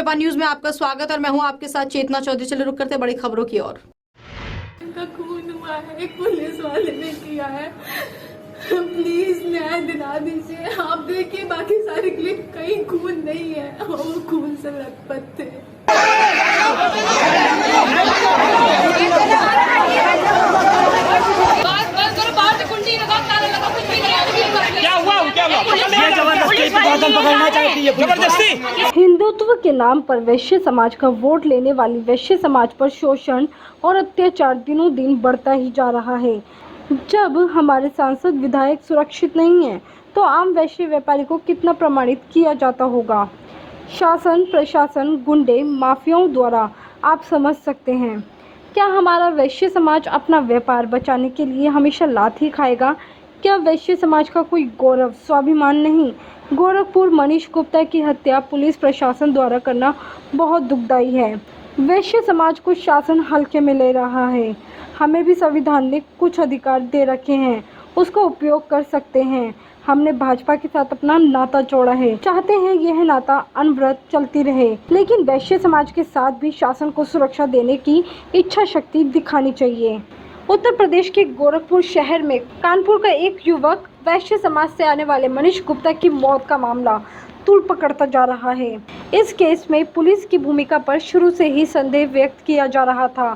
Prabha news में आपका स्वागत और मैं हूं आपके साथ चेतना चौधरी। चले रुक करते बड़ी खबरों की ओर। इनका खून हुआ है, एक पुलिस वाले ने किया है। प्लीज न्याय दिला दीजिए। आप देखिए बाकी सारे क्लिप कहीं खून नहीं है, वो खून से लथपथ थे। हिंदुत्व के नाम पर वैश्य समाज का वोट लेने वाली वैश्य समाज पर शोषण और अत्याचार दिनों दिन बढ़ता ही जा रहा है। जब हमारे सांसद विधायक सुरक्षित नहीं है तो आम वैश्य व्यापारी को कितना प्रमाणित किया जाता होगा। शासन, प्रशासन, गुंडे, माफियाओं द्वारा आप समझ सकते हैं। क्या हमारा वैश्य समाज अपना व्यापार बचाने के लिए हमेशा लात ही खाएगा? क्या वैश्य समाज का कोई गौरव, स्वाभिमान नहीं? गोरखपुर मनीष गुप्ता की हत्या पुलिस प्रशासन द्वारा करना बहुत दुखदाई है। वैश्य समाज को शासन हल्के में ले रहा है। हमें भी संविधान ने कुछ अधिकार दे रखे हैं, उसका उपयोग कर सकते हैं। हमने भाजपा के साथ अपना नाता जोड़ा है, चाहते हैं यह नाता अनवरत चलती रहे, लेकिन वैश्य समाज के साथ भी शासन को सुरक्षा देने की इच्छा शक्ति दिखानी चाहिए। उत्तर प्रदेश के गोरखपुर शहर में कानपुर का एक युवक वैश्य समाज से आने वाले मनीष गुप्ता की मौत का मामला तूल पकड़ता जा रहा है। इस केस में पुलिस की भूमिका पर शुरू से ही संदेह व्यक्त किया जा रहा था।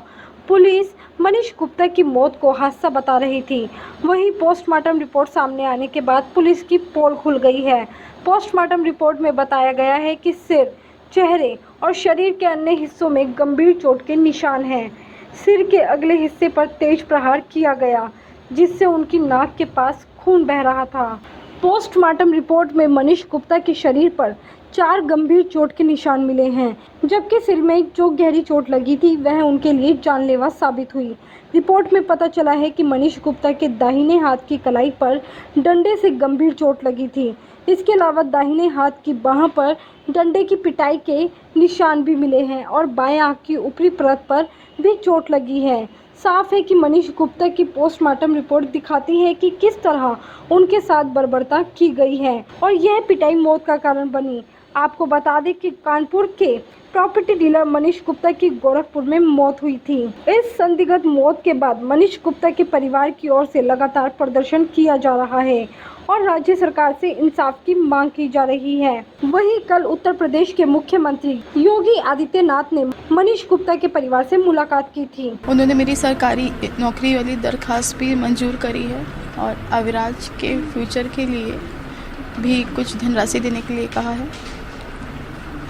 पुलिस मनीष गुप्ता की मौत को हादसा बता रही थी। वहीं पोस्टमार्टम रिपोर्ट सामने आने के बाद पुलिस की पोल खुल गई है। पोस्टमार्टम रिपोर्ट में बताया गया है कि सिर, चेहरे और शरीर के अन्य हिस्सों में गंभीर चोट के निशान हैं। सिर के अगले हिस्से पर तेज प्रहार किया गया, जिससे उनकी नाक के पास खून बह रहा था। पोस्टमार्टम रिपोर्ट में मनीष गुप्ता के शरीर पर 4 गंभीर चोट के निशान मिले हैं, जबकि सिर में जो गहरी चोट लगी थी वह उनके लिए जानलेवा साबित हुई। रिपोर्ट में पता चला है कि मनीष गुप्ता के दाहिने हाथ की कलाई पर डंडे से गंभीर चोट लगी थी। इसके अलावा दाहिने हाथ की बाह पर डंडे की पिटाई के निशान भी मिले हैं और बाएं आंख की ऊपरी परत पर भी चोट लगी है। साफ है कि मनीष गुप्ता की पोस्टमार्टम रिपोर्ट दिखाती है कि किस तरह उनके साथ बर्बरता की गई है और यह पिटाई मौत का कारण बनी। आपको बता दें कि कानपुर के प्रॉपर्टी डीलर मनीष गुप्ता की गोरखपुर में मौत हुई थी। इस संदिग्ध मौत के बाद मनीष गुप्ता के परिवार की ओर से लगातार प्रदर्शन किया जा रहा है और राज्य सरकार से इंसाफ की मांग की जा रही है। वहीं कल उत्तर प्रदेश के मुख्यमंत्री योगी आदित्यनाथ ने मनीष गुप्ता के परिवार से मुलाकात की थी। उन्होंने मेरी सरकारी नौकरी वाली दरखास्त भी मंजूर करी है और अविराज के फ्यूचर के लिए भी कुछ धनराशि देने के लिए कहा है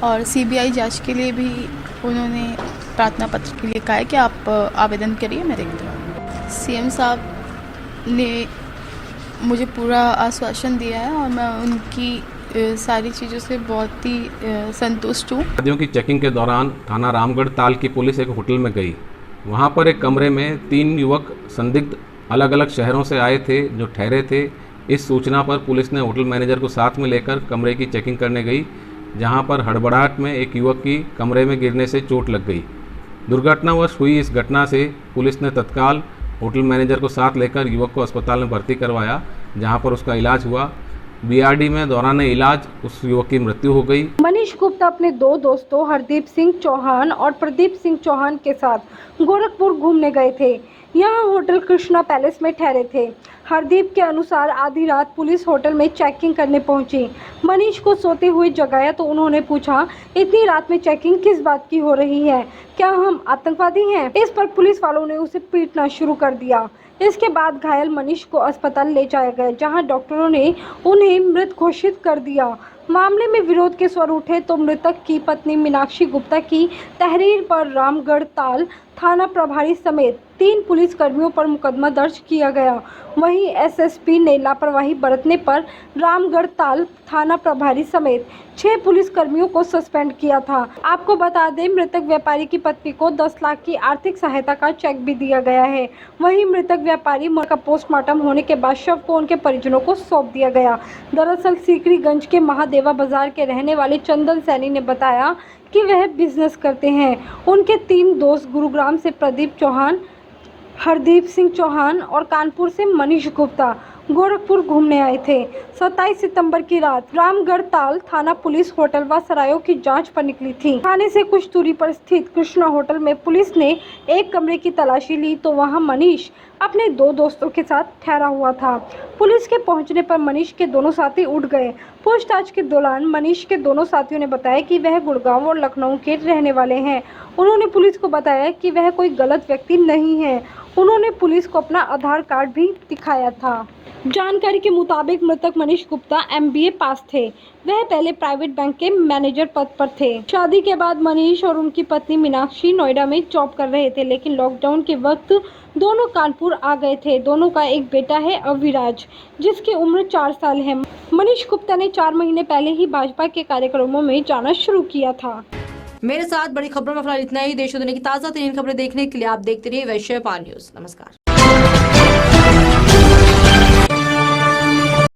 और सीबीआई जांच के लिए भी उन्होंने प्रार्थना पत्र के लिए कहा है कि आप आवेदन करिए, मैं देखती हूँ। सीएम साहब ने मुझे पूरा आश्वासन दिया है और मैं उनकी सारी चीज़ों से बहुत ही संतुष्ट हूँ। नदियों की चेकिंग के दौरान थाना रामगढ़ ताल की पुलिस एक होटल में गई। वहाँ पर एक कमरे में 3 युवक संदिग्ध अलग अलग शहरों से आए थे जो ठहरे थे। इस सूचना पर पुलिस ने होटल मैनेजर को साथ में लेकर कमरे की चेकिंग करने गई, जहाँ पर हड़बड़ाहट में एक युवक की कमरे में गिरने से चोट लग गई। दुर्घटनावश हुई इस घटना से पुलिस ने तत्काल होटल मैनेजर को साथ लेकर युवक को अस्पताल में भर्ती करवाया, जहां पर उसका इलाज हुआ। बीआरडी में दौरान इलाज उस युवक की मृत्यु हो गई। मनीष गुप्ता अपने 2 दोस्तों हरदीप सिंह चौहान और प्रदीप सिंह चौहान के साथ गोरखपुर घूमने गए थे। यहाँ होटल कृष्णा पैलेस में ठहरे थे। हरदीप के अनुसार आधी रात पुलिस होटल में चेकिंग करने पहुंची। मनीष को सोते हुए जगाया तो उन्होंने पूछा, इतनी रात में चेकिंग किस बात की हो रही है? क्या हम आतंकवादी हैं? इस पर पुलिस वालों ने उसे पीटना शुरू कर दिया। इसके बाद घायल मनीष को अस्पताल ले जाया गया, जहां डॉक्टरों ने उन्हें मृत घोषित कर दिया। मामले में विरोध के स्वर उठे तो मृतक की पत्नी मीनाक्षी गुप्ता की तहरीर पर रामगढ़ ताल थाना प्रभारी समेत 3 पुलिस कर्मियों पर मुकदमा दर्ज किया गया। वहीं एसएसपी ने लापरवाही बरतने पर रामगढ़ ताल थाना प्रभारी समेत 6 पुलिस कर्मियों को सस्पेंड किया था। आपको बता दें, मृतक व्यापारी की पत्नी को 10 लाख की आर्थिक सहायता का चेक भी दिया गया है। वहीं मृतक व्यापारी का पोस्टमार्टम होने के बाद शव को उनके परिजनों को सौंप दिया गया। दरअसल सीकरीगंज के महादेवा बाजार के रहने वाले चंदन सैनी ने बताया कि वह बिजनेस करते हैं। उनके 3 दोस्त गुरुग्राम से प्रदीप चौहान, हरदीप सिंह चौहान और कानपुर से मनीष गुप्ता गोरखपुर घूमने आए थे। 27 सितंबर की रात रामगढ़ ताल थाना पुलिस होटल व सरायों की जांच पर निकली थी। थाने से कुछ दूरी पर स्थित कृष्णा होटल में पुलिस ने एक कमरे की तलाशी ली तो वहां मनीष अपने 2 दोस्तों के साथ ठहरा हुआ था। पुलिस के पहुंचने पर मनीष के दोनों साथी उठ गए। पूछताछ के दौरान मनीष के दोनों साथियों ने बताया कि वह गुड़गांव और लखनऊ के रहने वाले हैं। उन्होंने पुलिस को बताया कि वह कोई गलत व्यक्ति नहीं है। उन्होंने पुलिस को अपना आधार कार्ड भी दिखाया था। जानकारी के मुताबिक मृतक मनीष गुप्ता MBA पास थे। वह पहले प्राइवेट बैंक के मैनेजर पद पर थे। शादी के बाद मनीष और उनकी पत्नी मीनाक्षी नोएडा में जॉब कर रहे थे, लेकिन लॉकडाउन के वक्त दोनों कानपुर आ गए थे। दोनों का एक बेटा है अविराज, जिसकी उम्र 4 साल है। मनीष गुप्ता ने 4 महीने पहले ही भाजपा के कार्यक्रमों में जाना शुरू किया था। मेरे साथ बड़ी खबरों में फिलहाल इतना ही। देश और दुनिया की ताज़ा तरीन खबरें देखने के लिए आप देखते रहिए वैश्य न्यूज़। नमस्कार।